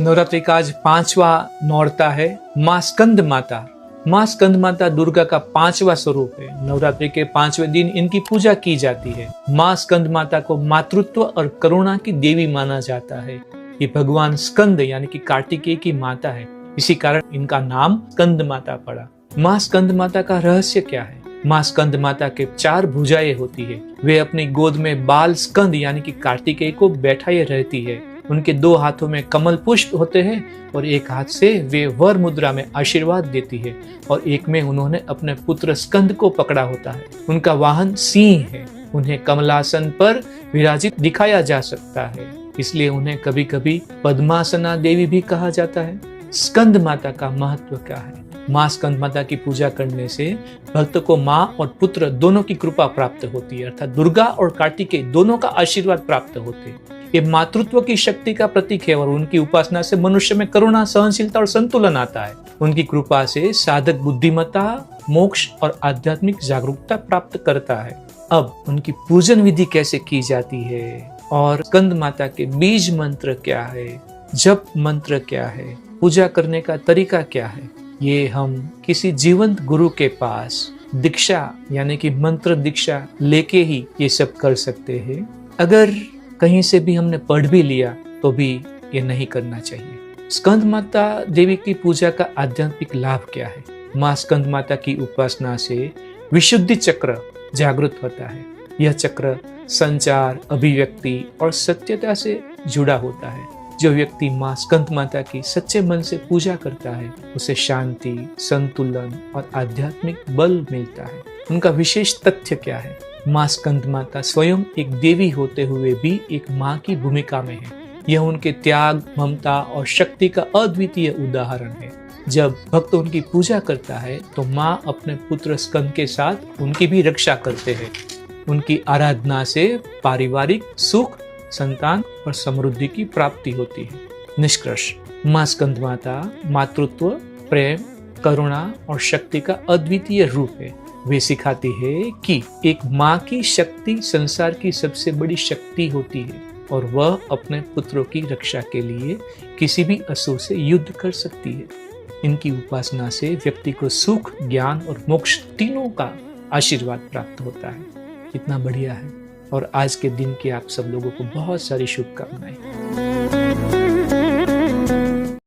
नवरात्रि का आज 5वां नौरता है। माँ स्कंद माता, माँ स्कंद माता दुर्गा का 5वां स्वरूप है। नवरात्रि के 5वें दिन इनकी पूजा की जाती है। माँ स्कंद माता को मातृत्व और करुणा की देवी माना जाता है। ये भगवान स्कंद यानी कि कार्तिकेय की माता है, इसी कारण इनका नाम स्कंद माता पड़ा। माँ स्कंद माता का रहस्य क्या है? माँ स्कंद माता के 4 भुजाएं होती है। वे अपनी गोद में बाल स्कंद यानी कि कार्तिकेय को बैठाए रहती है। उनके 2 हाथों में कमल पुष्प होते हैं और एक हाथ से वे वर मुद्रा में आशीर्वाद देती है और एक में उन्होंने अपने पुत्र स्कंद को पकड़ा होता है। उनका वाहन सिंह है। उन्हें कमलासन पर विराजित दिखाया जा सकता है, इसलिए उन्हें कभी कभी पद्मासना देवी भी कहा जाता है। स्कंद माता का महत्व क्या है? माँ स्कंद माता की पूजा करने से भक्त को माँ और पुत्र दोनों की कृपा प्राप्त होती है, अर्थात दुर्गा और कार्तिकेय दोनों का आशीर्वाद प्राप्त होते हैं। ये मातृत्व की शक्ति का प्रतीक है और उनकी उपासना से मनुष्य में करुणा, सहनशीलता और संतुलन आता है। उनकी कृपा से साधक बुद्धिमत्ता, मोक्ष और आध्यात्मिक जागरूकता प्राप्त करता है। अब उनकी पूजन विधि कैसे की जाती है और स्कंद माता के बीज मंत्र क्या है, जप मंत्र क्या है, पूजा करने का तरीका क्या है, ये हम किसी जीवंत गुरु के पास दीक्षा यानी कि मंत्र दीक्षा लेके ही ये सब कर सकते हैं। अगर कहीं से भी हमने पढ़ भी लिया तो भी ये नहीं करना चाहिए। स्कंद माता देवी की पूजा का आध्यात्मिक लाभ क्या है? माँ स्कंद माता की उपासना से विशुद्धि चक्र जागृत होता है। यह चक्र संचार, अभिव्यक्ति और सत्यता से जुड़ा होता है। जो व्यक्ति माँ स्कंद माता की सच्चे मन से पूजा करता है उसे शांति, संतुलन और आध्यात्मिक बल मिलता है। उनका विशेष तथ्य क्या है? माँ स्कंद माता स्वयं एक देवी होते हुए भी एक माँ की भूमिका में है। यह उनके त्याग, ममता और शक्ति का अद्वितीय उदाहरण है। जब भक्त उनकी पूजा करता है तो माँ अपने पुत्र स्कंद के साथ उनकी भी रक्षा करते हैं। उनकी आराधना से पारिवारिक सुख, संतान और समृद्धि की प्राप्ति होती है। निष्कर्ष, माँ स्कंद माता मातृत्व, प्रेम, करुणा और शक्ति का अद्वितीय रूप है। वे सिखाती है कि एक माँ की शक्ति संसार की सबसे बड़ी शक्ति होती है और वह अपने पुत्रों की रक्षा के लिए किसी भी असुर से युद्ध कर सकती है। इनकी उपासना से व्यक्ति को सुख, ज्ञान और मोक्ष तीनों का आशीर्वाद प्राप्त होता है। कितना बढ़िया है। और आज के दिन की आप सब लोगों को बहुत सारी शुभकामनाएं।